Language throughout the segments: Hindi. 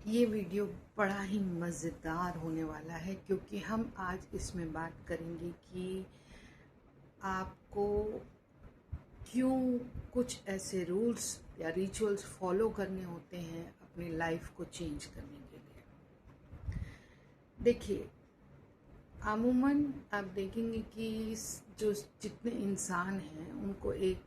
ये वीडियो बड़ा ही मज़ेदार होने वाला है क्योंकि हम आज इसमें बात करेंगे कि आपको क्यों कुछ ऐसे रूल्स या रिचुअल्स फॉलो करने होते हैं अपनी लाइफ को चेंज करने के लिए। देखिए, अमूमन आप देखेंगे कि जो जितने इंसान हैं उनको एक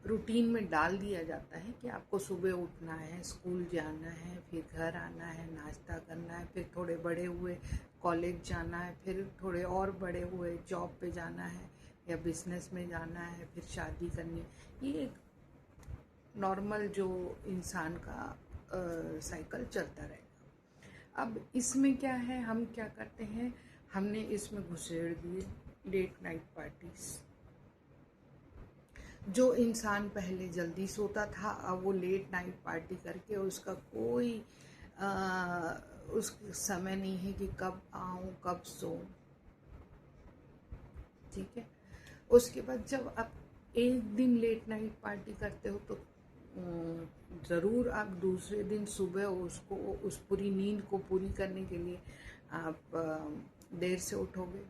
रूटीन में डाल दिया जाता है कि आपको सुबह उठना है, स्कूल जाना है, फिर घर आना है, नाश्ता करना है, फिर थोड़े बड़े हुए कॉलेज जाना है, फिर थोड़े और बड़े हुए जॉब पे जाना है या बिजनेस में जाना है, फिर शादी करनी है। ये एक नॉर्मल जो इंसान का साइकिल चलता रहेगा। अब इसमें क्या है, हम क्या करते हैं, हमने इसमें घुसेड़ दिए लेट नाइट पार्टीज़। जो इंसान पहले जल्दी सोता था अब वो लेट नाइट पार्टी करके उसका कोई उस समय नहीं है कि कब आऊँ कब सोऊं। ठीक है, उसके बाद जब आप एक दिन लेट नाइट पार्टी करते हो तो ज़रूर आप दूसरे दिन सुबह उसको उस पूरी नींद को पूरी करने के लिए आप देर से उठोगे।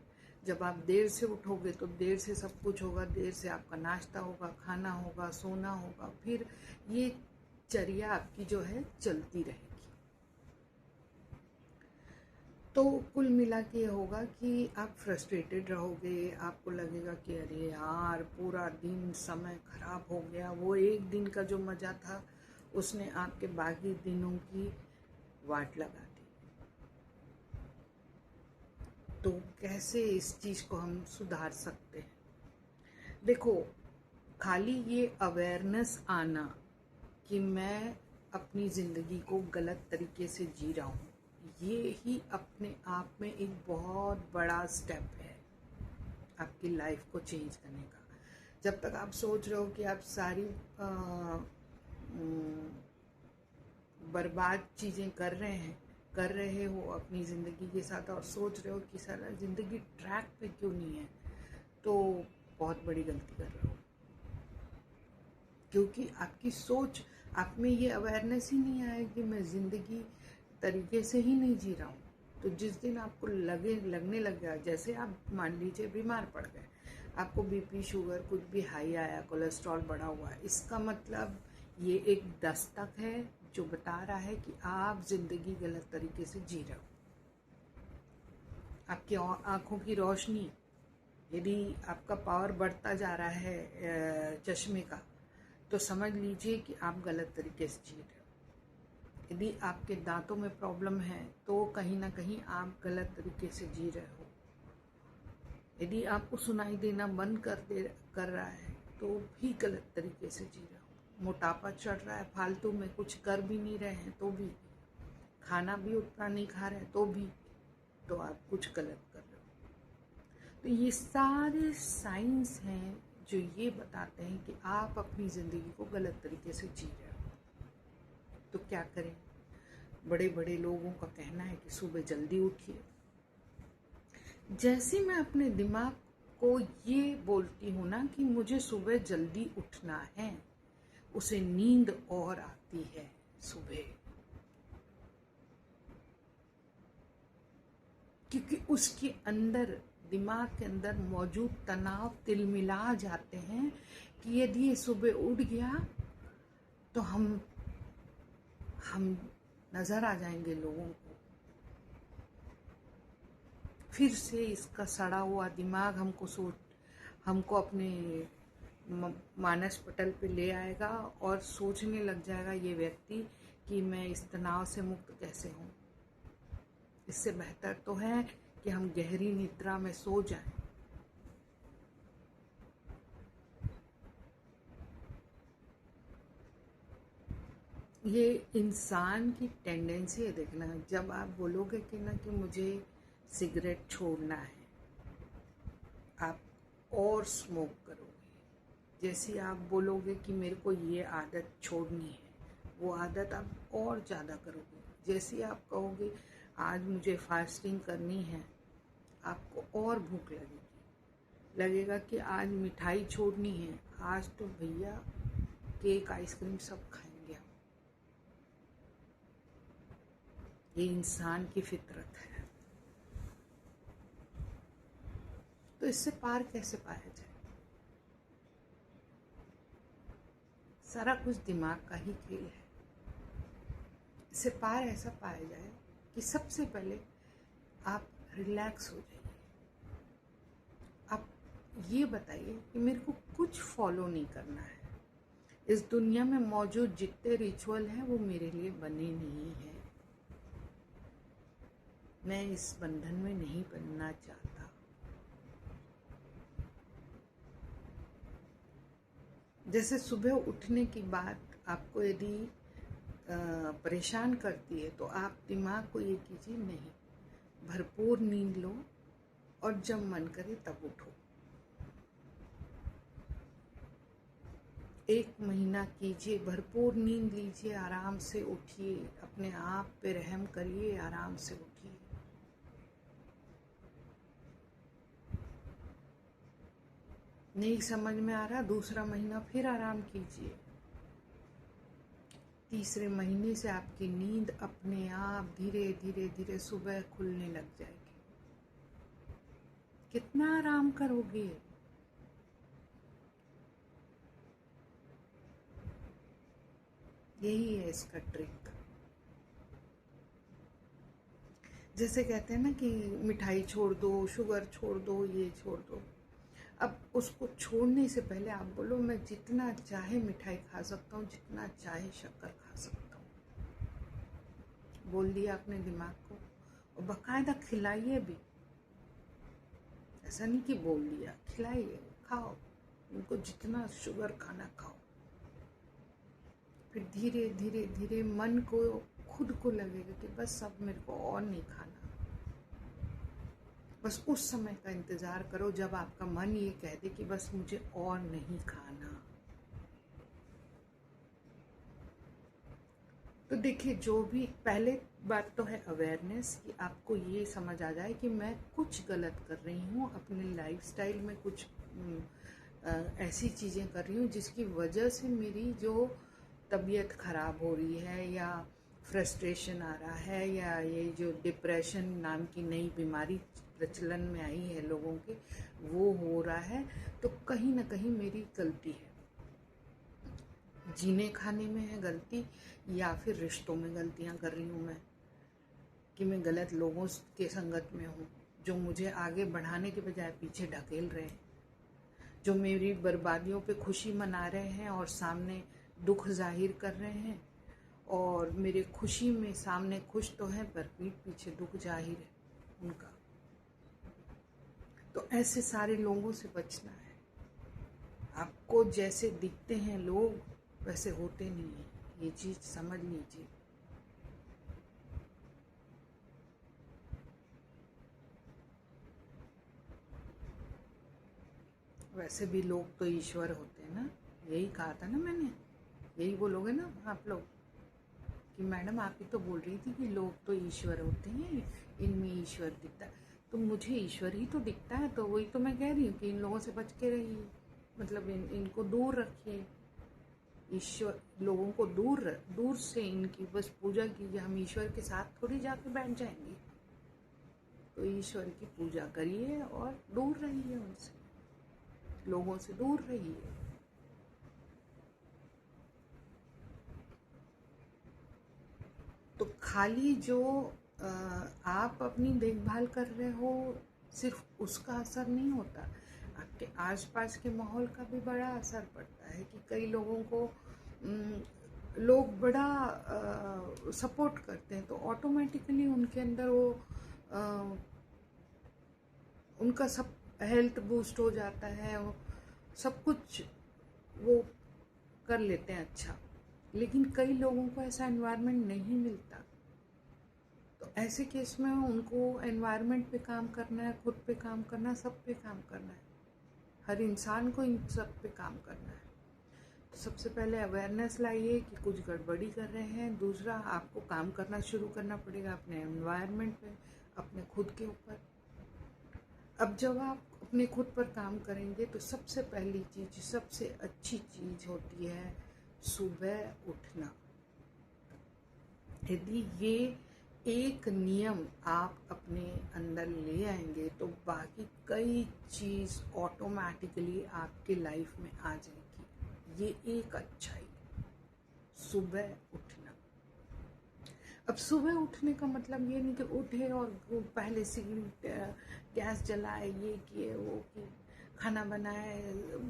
जब आप देर से उठोगे तो देर से सब कुछ होगा, देर से आपका नाश्ता होगा, खाना होगा, सोना होगा, फिर ये चर्या आपकी जो है चलती रहेगी। तो कुल मिला के ये होगा कि आप फ्रस्ट्रेटेड रहोगे, आपको लगेगा कि अरे यार पूरा दिन समय खराब हो गया, वो एक दिन का जो मज़ा था उसने आपके बाकी दिनों की वाट लगा दी। तो कैसे इस चीज़ को हम सुधार सकते हैं? देखो, खाली ये अवेयरनेस आना कि मैं अपनी ज़िंदगी को गलत तरीके से जी रहा हूँ, ये ही अपने आप में एक बहुत बड़ा स्टेप है आपकी लाइफ को चेंज करने का। जब तक आप सोच रहे हो कि आप सारी बर्बाद चीज़ें कर रहे हो अपनी ज़िंदगी के साथ और सोच रहे हो कि सारा ज़िंदगी ट्रैक पे क्यों नहीं है, तो बहुत बड़ी गलती कर रहे हो। क्योंकि आपकी सोच, आप में ये अवेयरनेस ही नहीं आया कि मैं ज़िंदगी तरीके से ही नहीं जी रहा हूँ। तो जिस दिन आपको लगने लग गया, जैसे आप मान लीजिए बीमार पड़ गए, आपको बीपी शुगर कुछ भी हाई आया, कोलेस्ट्रॉल बढ़ा हुआ है, इसका मतलब ये एक दस्तक है जो बता रहा है कि आप ज़िंदगी गलत तरीके से जी रहे हो। आपकी आँखों की रोशनी, यदि आपका पावर बढ़ता जा रहा है चश्मे का, तो समझ लीजिए कि आप गलत तरीके से जी रहे हो। यदि आपके दांतों में प्रॉब्लम है तो कहीं ना कहीं आप गलत तरीके से जी रहे हो। यदि आपको सुनाई देना बंद कर रहा है तो भी गलत तरीके से जी रहे हो। मोटापा चढ़ रहा है, फालतू में कुछ कर भी नहीं रहे हैं तो भी, खाना भी उतना नहीं खा रहे हैं तो भी, तो आप कुछ गलत कर रहे हो। तो ये सारे साइंस हैं जो ये बताते हैं कि आप अपनी ज़िंदगी को गलत तरीके से जी रहे हो। तो क्या करें? बड़े बड़े लोगों का कहना है कि सुबह जल्दी उठिए। जैसे मैं अपने दिमाग को ये बोलती हूँ ना कि मुझे सुबह जल्दी उठना है, उसे नींद और आती है सुबह, क्योंकि उसके अंदर, दिमाग के अंदर मौजूद तनाव तिलमिला जाते हैं कि यदि ये सुबह उठ गया तो हम नज़र आ जाएंगे लोगों को। फिर से इसका सड़ा हुआ दिमाग हमको अपने मानस पटल पे ले आएगा और सोचने लग जाएगा ये व्यक्ति कि मैं इस तनाव से मुक्त कैसे हूँ। इससे बेहतर तो है कि हम गहरी निद्रा में सो जाएं। ये इंसान की टेंडेंसी है। देखना, जब आप बोलोगे कि ना कि मुझे सिगरेट छोड़ना है, आप और स्मोक करोगे। जैसे आप बोलोगे कि मेरे को ये आदत छोड़नी है, वो आदत आप और ज़्यादा करोगे। जैसे आप कहोगे आज मुझे फास्टिंग करनी है, आपको और भूख लगेगा कि आज मिठाई छोड़नी है, आज तो भैया केक आइसक्रीम सब खाएंगे। ये इंसान की फितरत है। तो इससे पार कैसे पाया जाए? सारा कुछ दिमाग का ही खेल है। इससे पार ऐसा पाया जाए कि सबसे पहले आप रिलैक्स हो जाइए। आप ये बताइए कि मेरे को कुछ फॉलो नहीं करना है। इस दुनिया में मौजूद जितने रिचुअल हैं वो मेरे लिए बने नहीं हैं। मैं इस बंधन में नहीं बनना चाहता। जैसे सुबह उठने की बात आपको यदि परेशान करती है तो आप दिमाग को ये कीजिए, नहीं, भरपूर नींद लो और जब मन करे तब उठो। 1 महीना कीजिए, भरपूर नींद लीजिए, आराम से उठिए, अपने आप पे रहम करिए, आराम से उठिए। नहीं समझ में आ रहा, दूसरा महीना फिर आराम कीजिए। तीसरे महीने से आपकी नींद अपने आप धीरे धीरे धीरे सुबह खुलने लग जाएगी। कितना आराम करोगे? यही है इसका ट्रिक। जैसे कहते हैं ना कि मिठाई छोड़ दो, शुगर छोड़ दो, ये छोड़ दो। अब उसको छोड़ने से पहले आप बोलो, मैं जितना चाहे मिठाई खा सकता हूँ, जितना चाहे शक्कर खा सकता हूँ। बोल दिया अपने दिमाग को, और बाकायदा खिलाइए भी। ऐसा नहीं कि बोल दिया, खिलाइए, खाओ, उनको जितना शुगर खाना खाओ। फिर धीरे धीरे धीरे मन को, खुद को लगेगा कि बस अब मेरे को और नहीं खाना। बस उस समय का इंतज़ार करो जब आपका मन ये कह दे कि बस मुझे और नहीं खाना। तो देखिए, जो भी पहले बात तो है अवेयरनेस, कि आपको ये समझ आ जाए कि मैं कुछ गलत कर रही हूँ अपने लाइफस्टाइल में, कुछ ऐसी चीज़ें कर रही हूँ जिसकी वजह से मेरी जो तबीयत ख़राब हो रही है, या फ्रस्ट्रेशन आ रहा है, या ये जो डिप्रेशन नाम की नई बीमारी प्रचलन में आई है लोगों के, वो हो रहा है। तो कहीं ना कहीं मेरी गलती है, जीने खाने में है गलती, या फिर रिश्तों में गलतियां कर रही हूँ मैं, कि मैं गलत लोगों के संगत में हूँ जो मुझे आगे बढ़ाने के बजाय पीछे ढकेल रहे हैं, जो मेरी बर्बादियों पे खुशी मना रहे हैं और सामने दुख जाहिर कर रहे हैं, और मेरे खुशी में सामने खुश तो हैं पर पीठ पीछे दुख जाहिर है उनका। तो ऐसे सारे लोगों से बचना है। आपको जैसे दिखते हैं लोग वैसे होते नहीं हैं, ये चीज़ समझ लीजिए। वैसे भी लोग तो ईश्वर होते हैं ना, यही कहा था ना मैंने, यही बोलोगे ना आप लोग कि मैडम आप ही तो बोल रही थी कि लोग तो ईश्वर होते हैं, इनमें ईश्वर दिखता है। तो मुझे ईश्वर ही तो दिखता है, तो वही तो मैं कह रही हूँ कि इन लोगों से बच के रहिए, मतलब इनको दूर रखिए। ईश्वर लोगों को दूर से इनकी बस पूजा कीजिए। हम ईश्वर के साथ थोड़ी जाके बैठ जाएंगे। तो ईश्वर की पूजा करिए और दूर रहिए उनसे, लोगों से दूर रहिए। तो खाली जो आप अपनी देखभाल कर रहे हो सिर्फ उसका असर नहीं होता, आपके आसपास के माहौल का भी बड़ा असर पड़ता है। कि कई लोगों को लोग बड़ा सपोर्ट करते हैं तो ऑटोमेटिकली उनके अंदर वो उनका सब हेल्थ बूस्ट हो जाता है, वो सब कुछ वो कर लेते हैं अच्छा। लेकिन कई लोगों को ऐसा एनवायरनमेंट नहीं मिलता, तो ऐसे केस में उनको एनवायरनमेंट पे काम करना है, खुद पे काम करना है, सब पे काम करना है। हर इंसान को इन सब पे काम करना है। तो सबसे पहले अवेयरनेस लाइए कि कुछ गड़बड़ी कर रहे हैं। दूसरा, आपको काम करना शुरू करना पड़ेगा अपने एनवायरनमेंट पे, अपने खुद के ऊपर। अब जब आप अपने खुद पर काम करेंगे तो सबसे पहली चीज़, सबसे अच्छी चीज़ होती है सुबह उठना। यदि ये एक नियम आप अपने अंदर ले आएंगे तो बाकी कई चीज़ ऑटोमेटिकली आपके लाइफ में आ जाएगी। ये एक अच्छाई, सुबह उठना। अब सुबह उठने का मतलब ये नहीं कि उठे और पहले से गैस जलाए, ये किए वो किए, खाना बनाए,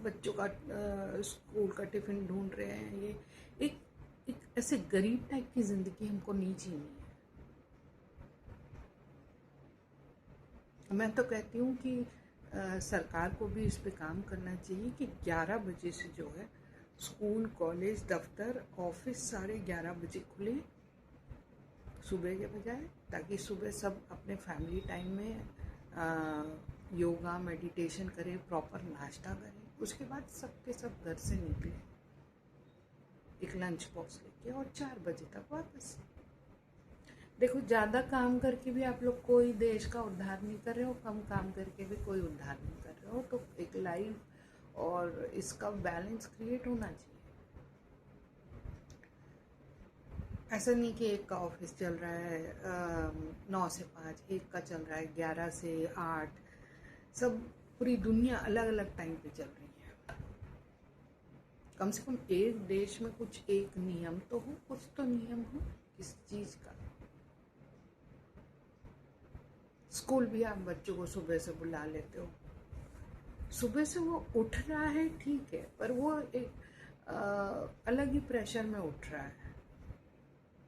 बच्चों का स्कूल का टिफिन ढूंढ रहे हैं। ये एक ऐसे गरीब टाइप की ज़िंदगी हमको नहीं जीनी है। मैं तो कहती हूँ कि सरकार को भी इस पे काम करना चाहिए कि 11 बजे से जो है स्कूल, कॉलेज, दफ्तर, ऑफिस सारे 11 बजे खुले सुबह के बजाय, ताकि सुबह सब अपने फैमिली टाइम में योगा, मेडिटेशन करें, प्रॉपर नाश्ता करें। उसके बाद सबके सब घर से निकले एक लंच बॉक्स लेके और 4 बजे तक वापस। देखो, ज़्यादा काम करके भी आप लोग कोई देश का उद्धार नहीं कर रहे हो, कम काम करके भी कोई उद्धार नहीं कर रहे हो। तो एक लाइफ और इसका बैलेंस क्रिएट होना चाहिए। ऐसा नहीं कि एक का ऑफिस चल रहा है 9 से 5, एक का चल रहा है 11 से 8, सब पूरी दुनिया अलग अलग टाइम पे चल रही है। कम से कम एक देश में कुछ एक नियम तो हो, कुछ तो नियम हो इस चीज़ का। स्कूल भी आप बच्चों को सुबह से बुला लेते हो, सुबह से वो उठ रहा है ठीक है, पर वो एक अलग ही प्रेशर में उठ रहा है।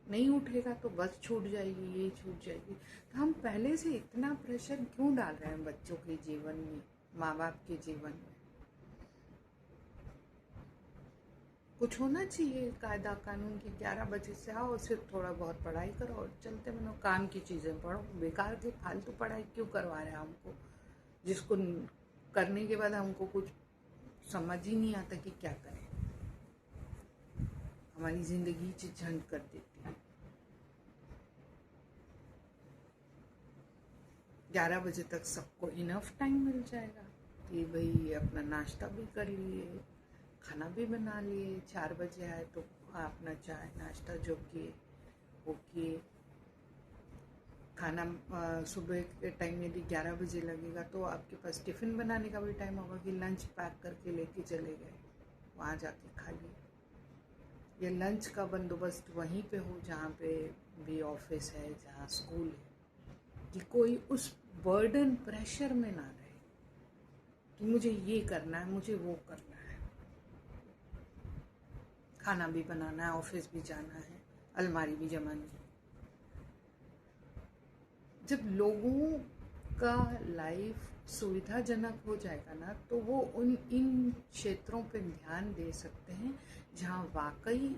नहीं उठेगा तो बस छूट जाएगी, ये छूट जाएगी। तो हम पहले से इतना प्रेशर क्यों डाल रहे हैं बच्चों के जीवन में, माँ बाप के जीवन में? कुछ होना चाहिए कायदा कानून की। 11 बजे से आओ, सिर्फ थोड़ा बहुत पढ़ाई करो और चलते बनो, काम की चीज़ें पढ़ो। बेकार की फालतू पढ़ाई क्यों करवा रहे हैं हमको, जिसको करने के बाद हमको कुछ समझ ही नहीं आता कि क्या करें। हमारी ज़िंदगी झंड कर देती है। 11 बजे तक सबको इनफ टाइम मिल जाएगा कि भाई अपना नाश्ता भी कर लिए, खाना भी बना लिए। 4 बजे आए तो अपना चाय नाश्ता जो किए वो किए। खाना सुबह के टाइम यदि 11 बजे लगेगा तो आपके पास टिफ़िन बनाने का भी टाइम होगा कि लंच पैक करके लेके चले गए, वहाँ जाके खा लिए। ये लंच का बंदोबस्त वहीं पे हो जहाँ पे भी ऑफिस है, जहाँ स्कूल है, कि कोई उस बर्डन प्रेशर में ना रहे कि मुझे ये करना है, मुझे वो करना है। खाना भी बनाना है, ऑफिस भी जाना है, अलमारी भी जमानी है। जब लोगों का लाइफ सुविधाजनक हो जाएगा ना, तो वो इन क्षेत्रों पे ध्यान दे सकते हैं जहाँ वाकई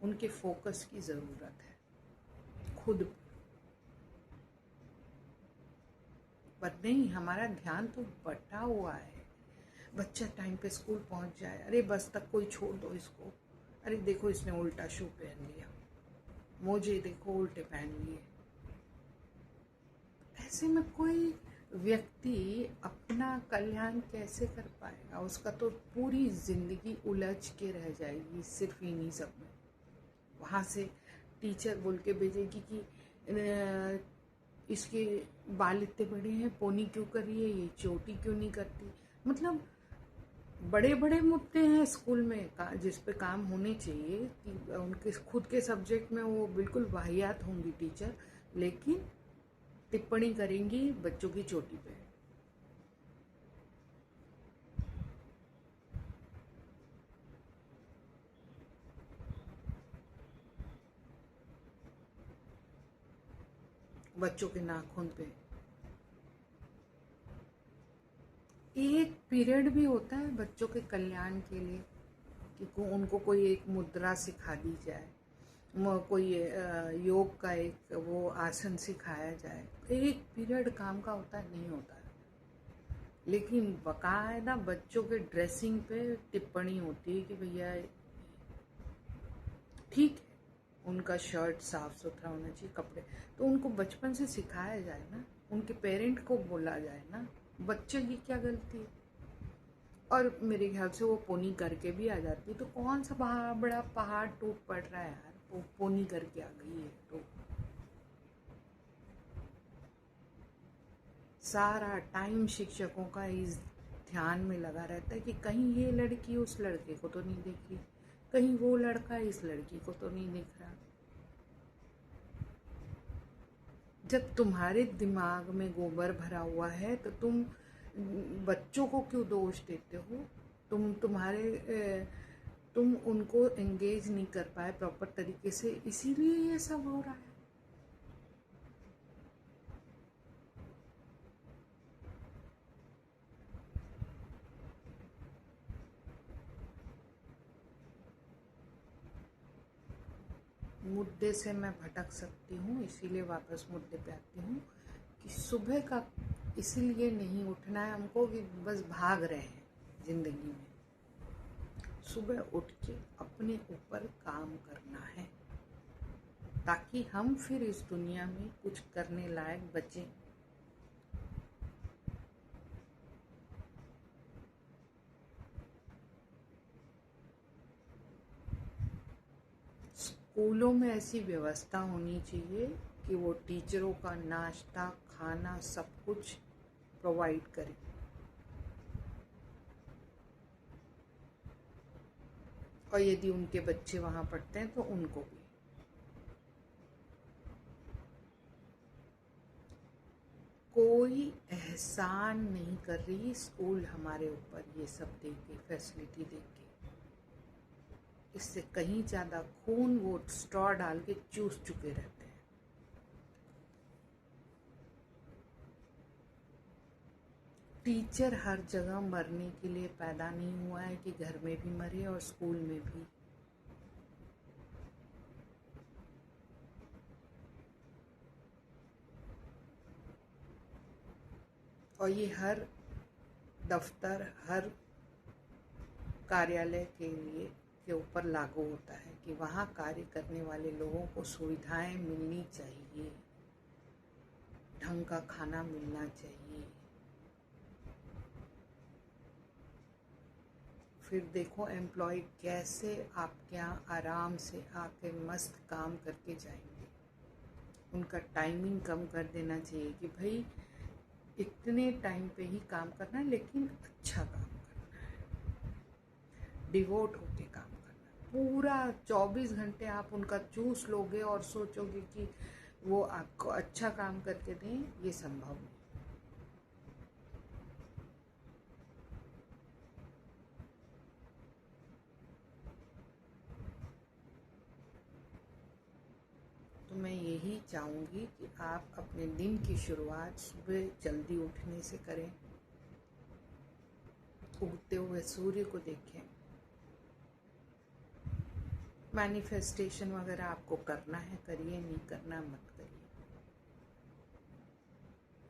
उनके फोकस की ज़रूरत है खुद पर। नहीं, हमारा ध्यान तो बटा हुआ है। बच्चा टाइम पे स्कूल पहुंच जाए, अरे बस तक कोई छोड़ दो इसको, अरे देखो इसने उल्टा शू पहन लिया, मोजे देखो उल्टे पहन लिए। ऐसे में कोई व्यक्ति अपना कल्याण कैसे कर पाएगा? उसका तो पूरी जिंदगी उलझ के रह जाएगी सिर्फ इन्हीं सब में। वहाँ से टीचर बोल के भेजेगी कि इसके बाल इतने बड़े हैं, पोनी क्यों कर रही है, ये चोटी क्यों नहीं करती। मतलब बड़े बड़े मुद्दे हैं स्कूल में जिस पे काम होने चाहिए कि उनके खुद के सब्जेक्ट में वो बिल्कुल वाहियात होंगी टीचर, लेकिन टिप्पणी करेंगी बच्चों की चोटी पे। बच्चों के नाखून पे। एक पीरियड भी होता है बच्चों के कल्याण के लिए कि उनको कोई एक मुद्रा सिखा दी जाए, कोई योग का एक वो आसन सिखाया जाए। एक पीरियड काम का होता है, नहीं होता है। लेकिन बकायदा बच्चों के ड्रेसिंग पे टिप्पणी होती है कि भैया ठीक है, उनका शर्ट साफ सुथरा होना चाहिए, कपड़े तो उनको बचपन से सिखाया जाए ना, उनके पेरेंट को बोला जाए ना, बच्चे की क्या गलती है। और मेरे ख्याल से वो पोनी करके भी आ जाती है, तो कौन सा बड़ा पहाड़ टूट पड़ रहा है यार, वो पोनी करके आ गई है तो। सारा टाइम शिक्षकों का इस ध्यान में लगा रहता है कि कहीं ये लड़की उस लड़के को तो नहीं देख रही, कहीं वो लड़का इस लड़की को तो नहीं दिख रहा। जब तुम्हारे दिमाग में गोबर भरा हुआ है तो तुम बच्चों को क्यों दोष देते हो? तुम उनको एंगेज नहीं कर पाए प्रॉपर तरीके से, इसीलिए ये सब हो रहा है। मुद्दे से मैं भटक सकती हूँ, इसीलिए वापस मुद्दे पे आती हूँ कि सुबह का इसीलिए नहीं उठना है हमको कि बस भाग रहे हैं जिंदगी में। सुबह उठ के अपने ऊपर काम करना है ताकि हम फिर इस दुनिया में कुछ करने लायक बचें। स्कूलों में ऐसी व्यवस्था होनी चाहिए कि वो टीचरों का नाश्ता खाना सब कुछ प्रोवाइड करें। और यदि उनके बच्चे वहाँ पढ़ते हैं तो उनको भी। कोई एहसान नहीं कर रही स्कूल हमारे ऊपर ये सब दे के, फैसिलिटी दे के। इससे कहीं ज़्यादा खून वो स्ट्रॉ डाल के चूस चुके रहते हैं। टीचर हर जगह मरने के लिए पैदा नहीं हुआ है कि घर में भी मरे और स्कूल में भी। और ये हर दफ्तर, हर कार्यालय के ऊपर लागू होता है कि वहाँ कार्य करने वाले लोगों को सुविधाएं मिलनी चाहिए, ढंग का खाना मिलना चाहिए। फिर देखो एम्प्लॉय कैसे आपके यहाँ आराम से आके मस्त काम करके जाएंगे। उनका टाइमिंग कम कर देना चाहिए कि भाई इतने टाइम पे ही काम करना है, लेकिन अच्छा काम करना है, डिवोट होके काम करना है। पूरा 24 घंटे आप उनका चूस लोगे और सोचोगे कि वो आपको अच्छा काम करके दें, ये संभव नहीं। तो मैं यही चाहूँगी कि आप अपने दिन की शुरुआत सुबह जल्दी उठने से करें, उगते हुए सूर्य को देखें। मैनिफेस्टेशन वगैरह आपको करना है करिए, नहीं करना मत करिए।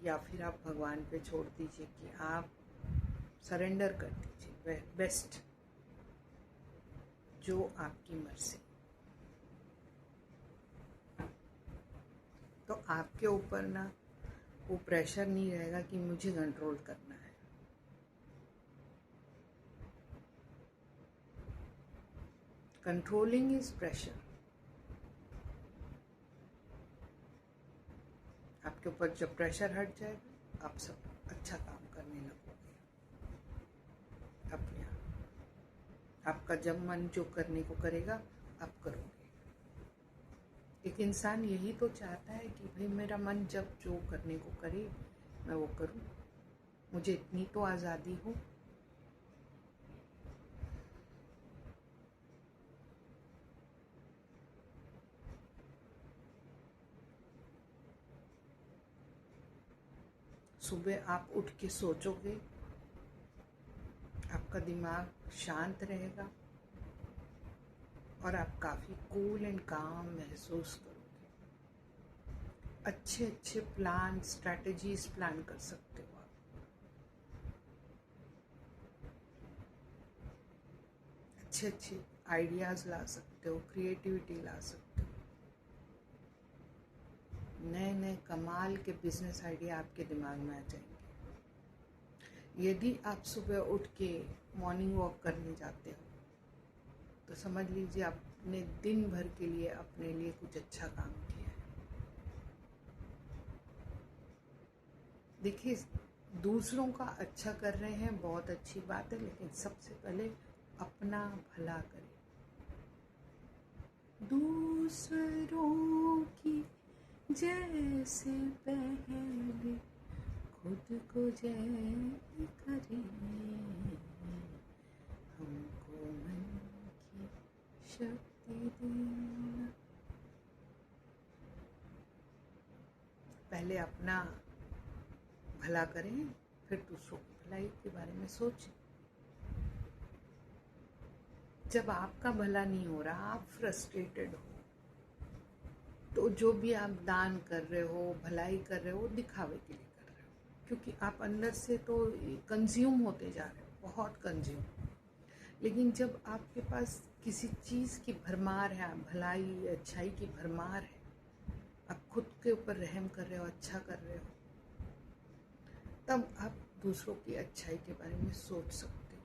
या फिर आप भगवान पे छोड़ दीजिए कि आप सरेंडर कर दीजिए, बेस्ट जो आपकी मर्जी। तो आपके ऊपर ना वो प्रेशर नहीं रहेगा कि मुझे कंट्रोल करना है। Controlling is pressure. आपके ऊपर जब प्रेशर हट जाएगा आप सब अच्छा काम करने लगोगे अपने आप। आपका जब मन जो करने को करेगा आप करोगे। एक इंसान यही तो चाहता है कि भाई मेरा मन जब जो करने को करे मैं वो करूं, मुझे इतनी तो आज़ादी हो। सुबह आप उठ के सोचोगे, आपका दिमाग शांत रहेगा और आप काफ़ी कूल एंड काम महसूस करोगे। अच्छे अच्छे प्लान, स्ट्रैटेजीज प्लान कर सकते हो आप। अच्छे अच्छे आइडियाज़ ला सकते हो, क्रिएटिविटी ला सकते हो। नए नए कमाल के बिजनेस आइडिया आपके दिमाग में आ जाएंगे। यदि आप सुबह उठ के मॉर्निंग वॉक करने जाते हो तो समझ लीजिए आपने दिन भर के लिए अपने लिए कुछ अच्छा काम किया है। देखिए, दूसरों का अच्छा कर रहे हैं, बहुत अच्छी बात है, लेकिन सबसे पहले अपना भला करें। दूसरों की जैसे पहले खुद को जय करें, हमको मन की शक्ति देना। पहले अपना भला करें, फिर दूसरों की भलाई के बारे में सोचें। जब आपका भला नहीं हो रहा, आप फ्रस्ट्रेटेड हो, तो जो भी आप दान कर रहे हो, भलाई कर रहे हो, दिखावे के लिए कर रहे हो, क्योंकि आप अंदर से तो कंज्यूम होते जा रहे हो, बहुत कंज्यूम। लेकिन जब आपके पास किसी चीज़ की भरमार है, भलाई अच्छाई की भरमार है, आप खुद के ऊपर रहम कर रहे हो, अच्छा कर रहे हो, तब आप दूसरों की अच्छाई के बारे में सोच सकते हो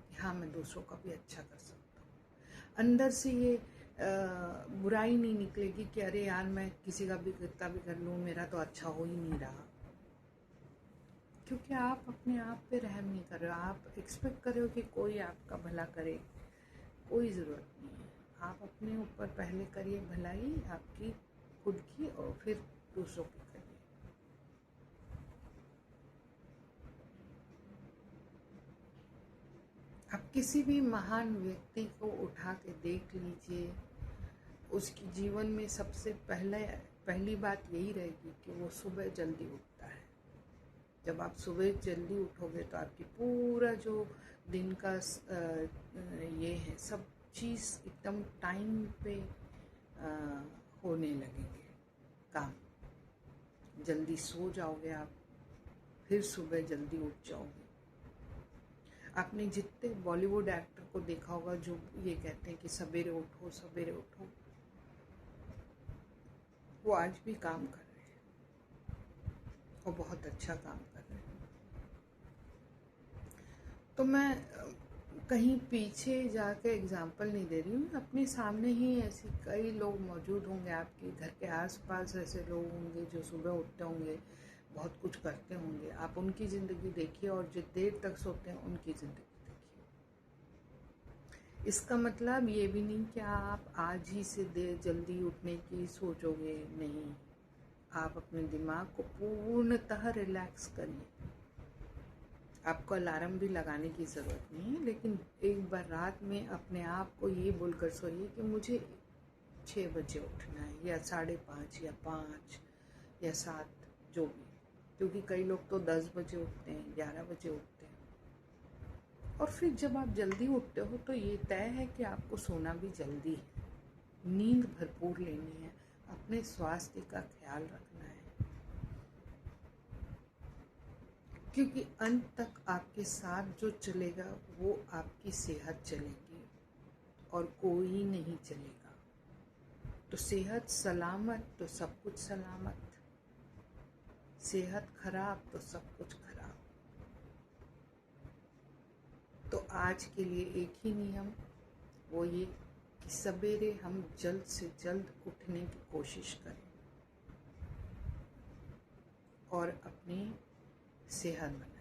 कि हाँ, मैं दूसरों का भी अच्छा कर सकता हूँ। अंदर से ये बुराई नहीं निकलेगी कि अरे यार, मैं किसी का भी कितना भी कर लूँ, मेरा तो अच्छा हो ही नहीं रहा, क्योंकि आप अपने आप पे रहम नहीं कर रहे हो। आप एक्सपेक्ट कर रहे हो कि कोई आपका भला करे, कोई ज़रूरत नहीं है। आप अपने ऊपर पहले करिए भलाई आपकी खुद की, और फिर दूसरों की करिए। आप किसी भी महान व्यक्ति को उठा के देख लीजिए, उसकी जीवन में सबसे पहली बात यही रहेगी कि वो सुबह जल्दी उठता है। जब आप सुबह जल्दी उठोगे तो आपकी पूरा जो दिन का ये है, सब चीज़ एकदम टाइम पे होने लगेंगे काम। जल्दी सो जाओगे आप, फिर सुबह जल्दी उठ जाओगे। आपने जितने बॉलीवुड एक्टर को देखा होगा जो ये कहते हैं कि सवेरे उठो सवेरे उठो, वो आज भी काम कर रहे हैं और बहुत अच्छा काम कर रहे हैं। तो मैं कहीं पीछे जाके एग्जाम्पल नहीं दे रही हूँ, अपने सामने ही ऐसे कई लोग मौजूद होंगे, आपके घर के आसपास ऐसे लोग होंगे जो सुबह उठते होंगे, बहुत कुछ करते होंगे। आप उनकी ज़िंदगी देखिए और जो देर तक सोते हैं उनकी ज़िंदगी देखिए। इसका मतलब ये भी नहीं कि आप आज ही से देर जल्दी उठने की सोचोगे, नहीं। आप अपने दिमाग को पूर्णतः रिलैक्स करिए। आपको अलार्म भी लगाने की ज़रूरत नहीं है, लेकिन एक बार रात में अपने आप को ये बोलकर सोइए कि मुझे 6 बजे उठना है, या 5:30 या 5 या 7, जो भी। क्योंकि कई लोग तो 10 बजे उठते हैं, 11 बजे उठते हैं। और फिर जब आप जल्दी उठते हो तो ये तय है कि आपको सोना भी जल्दी है, नींद भरपूर लेनी है, अपने स्वास्थ्य का ख्याल रखना है, क्योंकि अंत तक आपके साथ जो चलेगा वो आपकी सेहत चलेगी और कोई नहीं चलेगा। तो सेहत सलामत तो सब कुछ सलामत, सेहत खराब तो सब कुछ खराब। तो आज के लिए एक ही नियम, वो ये कि सवेरे हम जल्द से जल्द उठने की कोशिश करें और अपनी सेहत बनाएं।